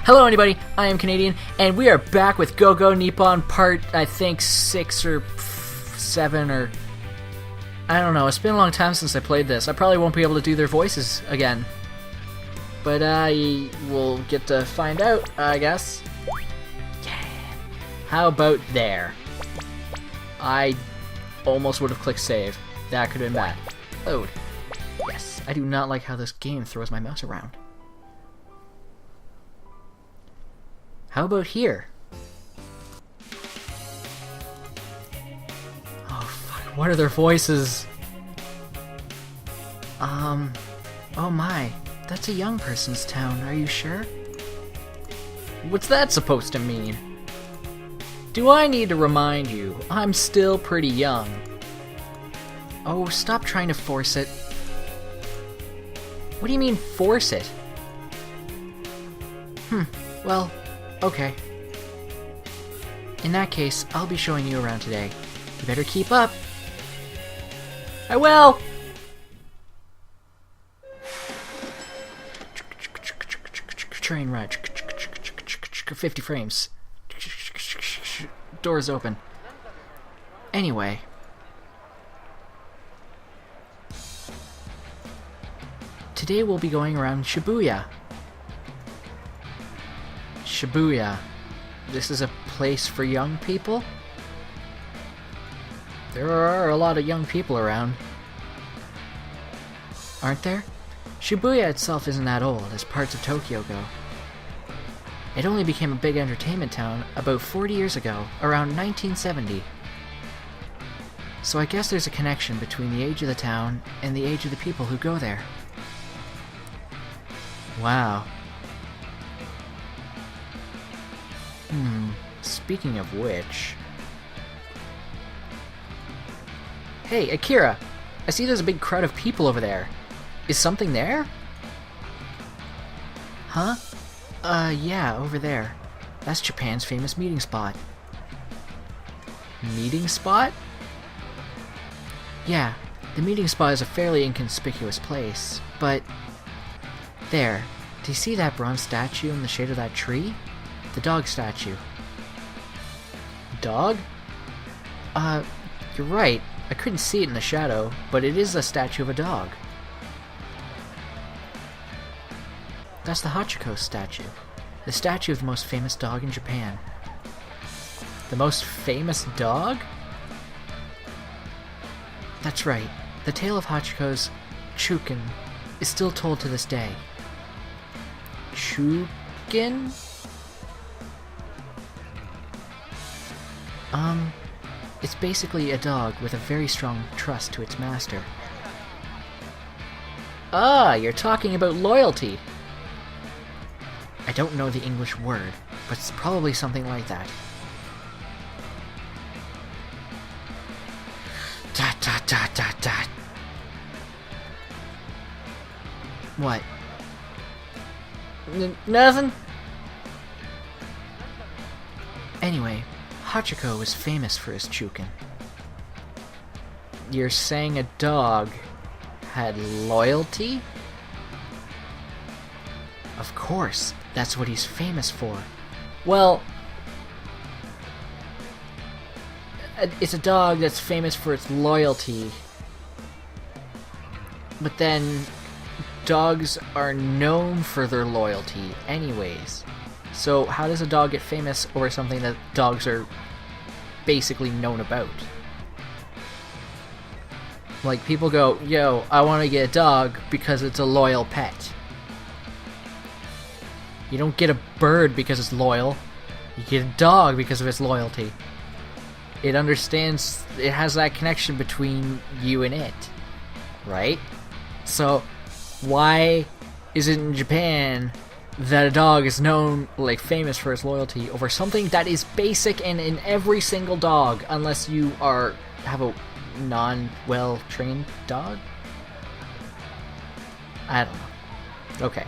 Hello anybody, I am Canadian, and we are back with Go Go Nippon part, I think, 6 or 7 or... I don't know, it's been a long time since I played this. I probably won't be able to do their voices again. But I will get to find out, I guess. Yeah. How about there? I almost would have clicked save. That could have been bad. Load. Yes, I do not like how this game throws my mouse around. How about here? Oh fuck, what are their voices? Oh my, that's a young person's town, are you sure? What's that supposed to mean? Do I need to remind you, I'm still pretty young. Oh, stop trying to force it. What do you mean, force it? Well, okay. In that case, I'll be showing you around today. You better keep up. I will! Train ride. 50 frames. Doors open. Anyway. Today we'll be going around Shibuya. Shibuya. This is a place for young people? There are a lot of young people around. Aren't there? Shibuya itself isn't that old, as parts of Tokyo go. It only became a big entertainment town about 40 years ago, around 1970. So I guess there's a connection between the age of the town and the age of the people who go there. Wow. Speaking of which... Hey, Akira! I see there's a big crowd of people over there. Is something there? Huh? Yeah, over there. That's Japan's famous meeting spot. Meeting spot? Yeah, the meeting spot is a fairly inconspicuous place, but... There. Do you see that bronze statue in the shade of that tree? The dog statue. Dog? You're right. I couldn't see it in the shadow, but it is a statue of a dog. That's the Hachiko statue. The statue of the most famous dog in Japan. The most famous dog? That's right. The tale of Hachiko's Chukin is still told to this day. Chukin? It's basically a dog with a very strong trust to its master. Ah, you're talking about loyalty. I don't know the English word, but it's probably something like that. Dot dot dot dot dot. What? Nothing? Anyway, Hachiko was famous for his Chukin. You're saying a dog had loyalty? Of course, that's what he's famous for. Well, it's a dog that's famous for its loyalty. But then, dogs are known for their loyalty anyways. So how does a dog get famous over something that dogs are basically known about? Like, people go, yo, I want to get a dog because it's a loyal pet. You don't get a bird because it's loyal. You get a dog because of its loyalty. It understands, it has that connection between you and it. Right? So, why is it in Japan that a dog is known, like, famous for its loyalty over something that is basic and in every single dog, unless you have a non-well-trained dog? I don't know. Okay.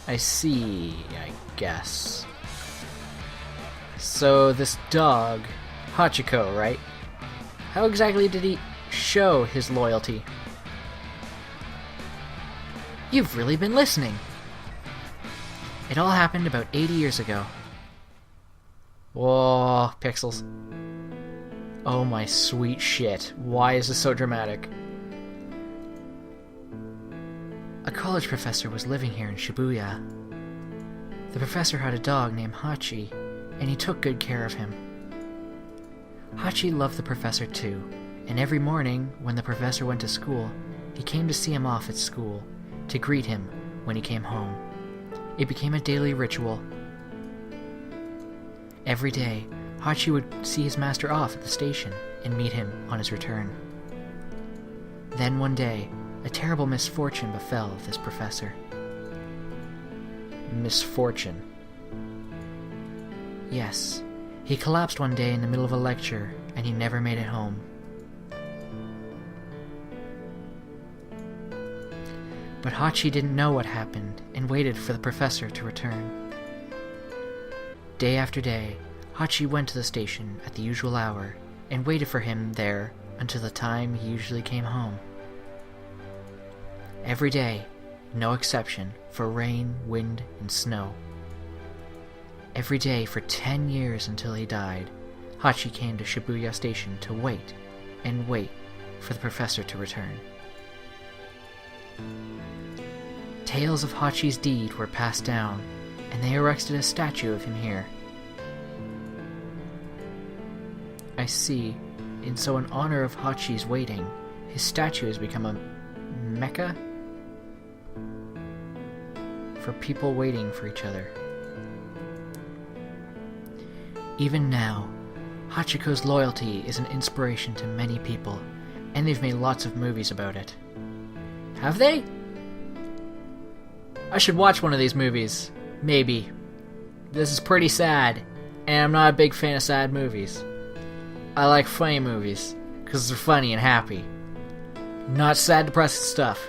I see, I guess. So this dog, Hachiko, right? How exactly did he show his loyalty? You've really been listening. It all happened about 80 years ago. Whoa, pixels. Oh my sweet shit. Why is this so dramatic? A college professor was living here in Shibuya. The professor had a dog named Hachi, and he took good care of him. Hachi loved the professor too, and every morning, when the professor went to school, he came to see him off at school, to greet him when he came home. It became a daily ritual. Every day, Hachi would see his master off at the station and meet him on his return. Then one day, a terrible misfortune befell this professor. Misfortune. Yes, he collapsed one day in the middle of a lecture, and he never made it home. But Hachi didn't know what happened, and waited for the professor to return. Day after day, Hachi went to the station at the usual hour, and waited for him there until the time he usually came home. Every day, no exception, for rain, wind, and snow. Every day for 10 years until he died, Hachi came to Shibuya Station to wait and wait for the professor to return. Tales of Hachi's deed were passed down, and they erected a statue of him here. I see, and so in honor of Hachi's waiting, his statue has become a mecca for people waiting for each other. Even now, Hachiko's loyalty is an inspiration to many people, and they've made lots of movies about it. Have they? I should watch one of these movies. Maybe. This is pretty sad, and I'm not a big fan of sad movies. I like funny movies, because they're funny and happy. Not sad, depressing stuff.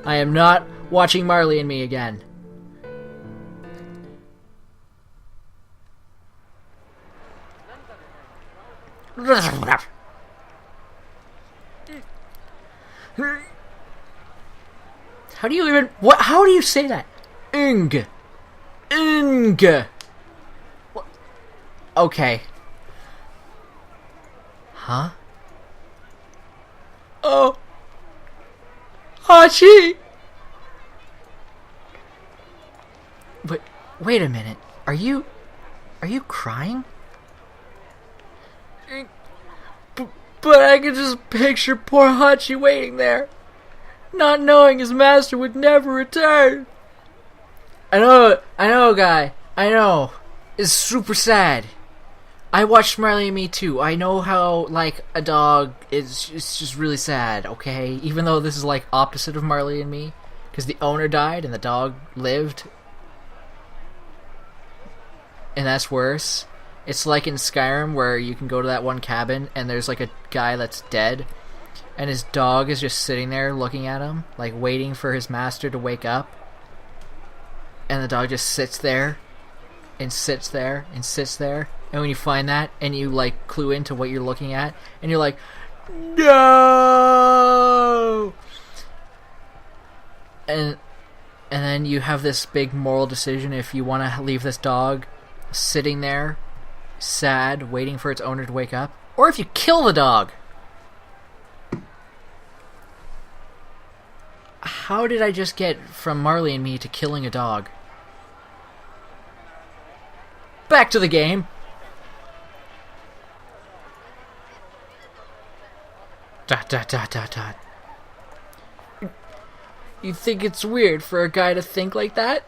I am not watching Marley and Me again. How do you even... What? How do you say that? Ing. What? Okay. Huh? Oh. Hachi! But, wait a minute. Are you crying? But I can just picture poor Hachi waiting there, not knowing his master would never return. I know, guy. I know. It's super sad. I watched Marley and Me too. I know how, like, a dog is it's just really sad, okay? Even though this is, like, opposite of Marley and Me, because the owner died and the dog lived. And that's worse. It's like in Skyrim where you can go to that one cabin and there's like a guy that's dead and his dog is just sitting there looking at him, like waiting for his master to wake up. And the dog just sits there and sits there and sits there. And when you find that and you like clue into what you're looking at and you're like, no! And then you have this big moral decision if you want to leave this dog sitting there sad, waiting for its owner to wake up, or if you kill the dog. How did I just get from Marley and Me to killing a dog? Back to the game. Dot dot dot dot dot. You think it's weird for a guy to think like that?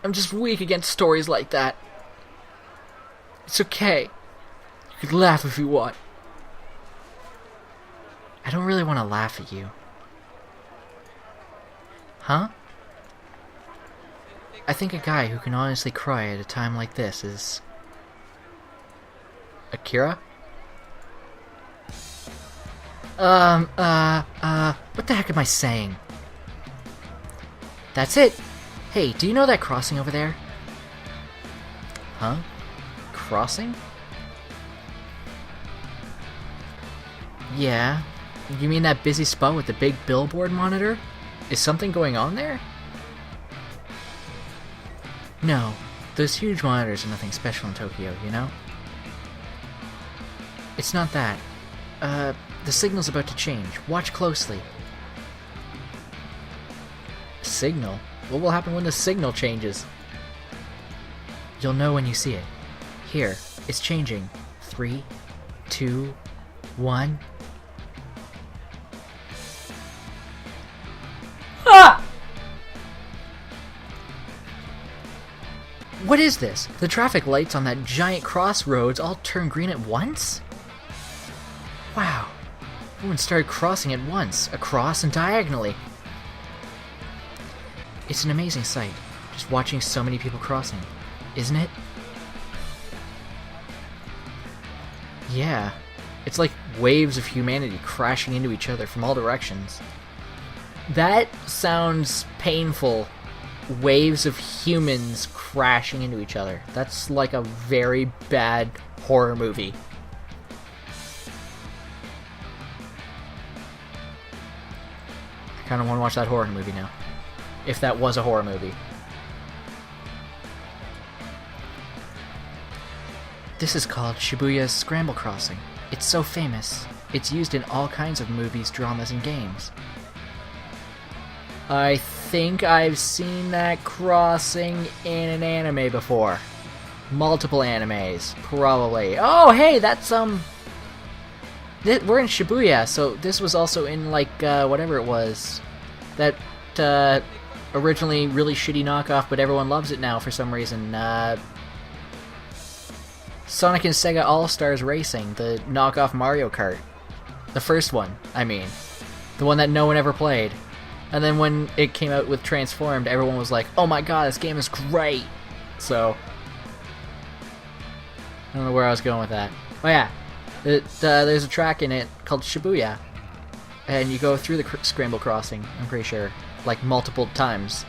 I'm just weak against stories like that. It's okay. You can laugh if you want. I don't really want to laugh at you. Huh? I think a guy who can honestly cry at a time like this is... Akira? What the heck am I saying? That's it! Hey, do you know that crossing over there? Huh? Crossing? Yeah. You mean that busy spot with the big billboard monitor? Is something going on there? No, those huge monitors are nothing special in Tokyo, you know? It's not that. The signal's about to change. Watch closely. Signal? What will happen when the signal changes? You'll know when you see it. Here, it's changing. 3, 2, 1. Ah! What is this? The traffic lights on that giant crossroads all turn green at once? Wow. Everyone started crossing at once, across and diagonally. It's an amazing sight, just watching so many people crossing, isn't it? Yeah. It's like waves of humanity crashing into each other from all directions. That sounds painful. Waves of humans crashing into each other. That's like a very bad horror movie. I kind of want to watch that horror movie now. If that was a horror movie. This is called Shibuya's Scramble Crossing. It's so famous. It's used in all kinds of movies, dramas, and games. I think I've seen that crossing in an anime before. Multiple animes, probably. Oh, hey, that's, we're in Shibuya, so this was also in, like, whatever it was. That, originally really shitty knockoff, but everyone loves it now for some reason. Sonic and Sega All-Stars Racing, the knockoff Mario Kart. The first one, I mean. The one that no one ever played. And then when it came out with Transformed, everyone was like, oh my god, this game is great! So, I don't know where I was going with that. Oh yeah, there's a track in it called Shibuya. And you go through the Scramble Crossing, I'm pretty sure. Like, multiple times.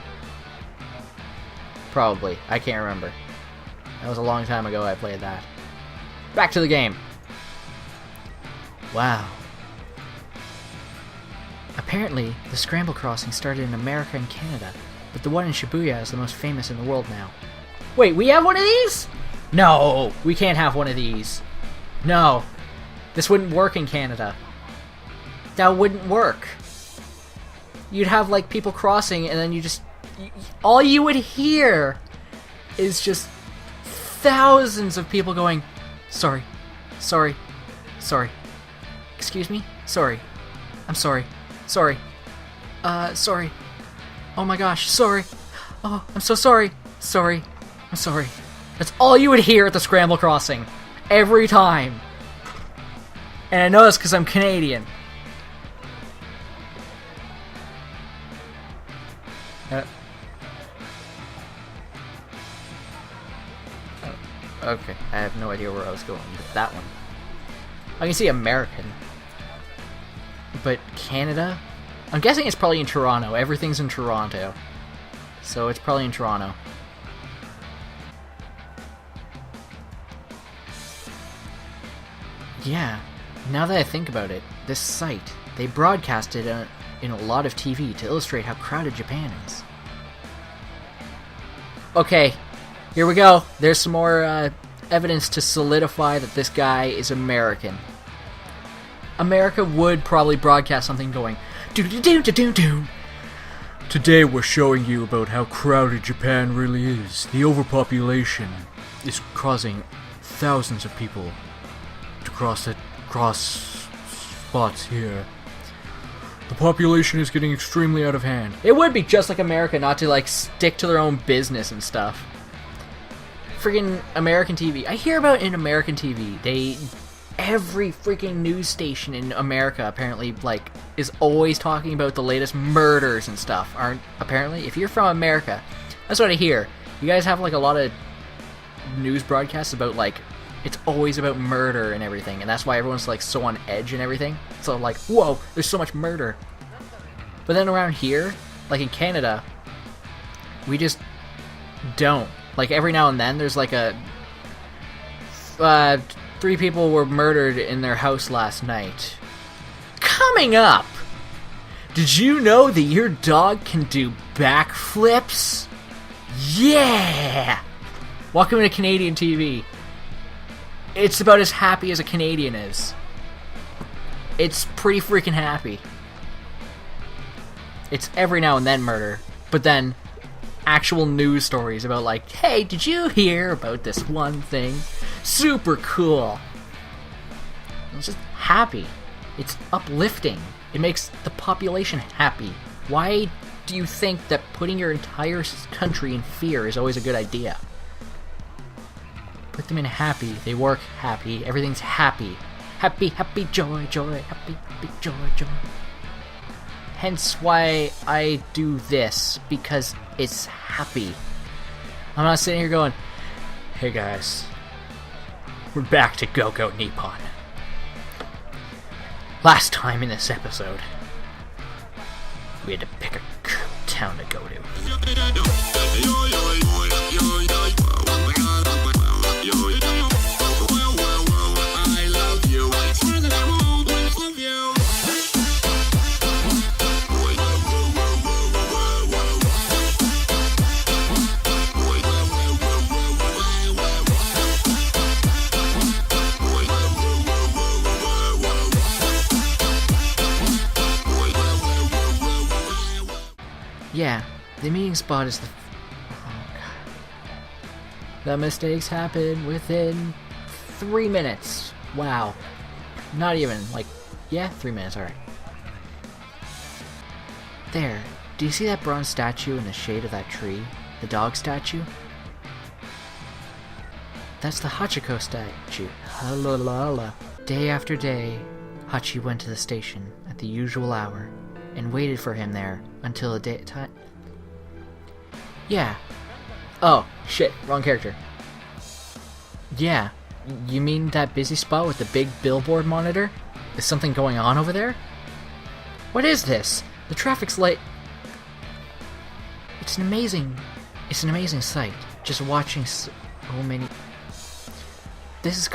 Probably. I can't remember. That was a long time ago I played that. Back to the game! Wow. Apparently, the Scramble Crossing started in America and Canada, but the one in Shibuya is the most famous in the world now. Wait, we have one of these? No, we can't have one of these. No. This wouldn't work in Canada. That wouldn't work. You'd have, like, people crossing, and then you just... all you would hear is just thousands of people going, sorry, sorry, sorry, excuse me, sorry, I'm sorry, sorry, sorry, oh my gosh, sorry, oh, I'm so sorry, sorry, I'm sorry. That's all you would hear at the Scramble Crossing. Every time. And I know this because I'm Canadian. Okay, I have no idea where I was going with that one. I can see American. But Canada? I'm guessing it's probably in Toronto. Everything's in Toronto. So it's probably in Toronto. Yeah, now that I think about it, this site, they broadcast it in a lot of TV to illustrate how crowded Japan is. Okay, here we go. There's some more evidence to solidify that this guy is American. America would probably broadcast something going, do-do-do-do-do-do. Today we're showing you about how crowded Japan really is. The overpopulation is causing thousands of people to cross spots here. The population is getting extremely out of hand. It would be just like America not to, like, stick to their own business and stuff. Friggin' American TV. I hear about in American TV, every freaking news station in America apparently, like, is always talking about the latest murders and stuff. Apparently, if you're from America, that's what I hear. You guys have, like, a lot of news broadcasts about, like, it's always about murder and everything, and that's why everyone's, like, so on edge and everything. So, like, whoa, there's so much murder. But then around here, like in Canada, we just don't. Like, every now and then, there's, like, 3 people were murdered in their house last night. Coming up! Did you know that your dog can do backflips? Yeah! Welcome to Canadian TV. It's about as happy as a Canadian is. It's pretty freaking happy. It's every now and then murder, but then actual news stories about like, hey, did you hear about this one thing? Super cool. It's just happy. It's uplifting. It makes the population happy. Why do you think that putting your entire country in fear is always a good idea? Put them in happy. They work happy. Everything's happy. Happy, happy, joy, joy. Happy, happy, joy, joy. Hence why I do this, because it's happy. I'm not sitting here going, hey guys, we're back to Go-Go Nippon. Last time in this episode, we had to pick a town to go to. Yeah, the meeting spot is the... Oh, God. The mistakes happen within 3 minutes. Wow. Not even, like... Yeah, 3 minutes, alright. There. Do you see that bronze statue in the shade of that tree? The dog statue? That's the Hachiko statue. Halalala. Day after day, Hachi went to the station at the usual hour and waited for him there until the daytime. Yeah. Oh, shit, wrong character. Yeah, you mean that busy spot with the big billboard monitor? Is something going on over there? What is this? The traffic's light. It's an amazing sight. Just watching so many. This is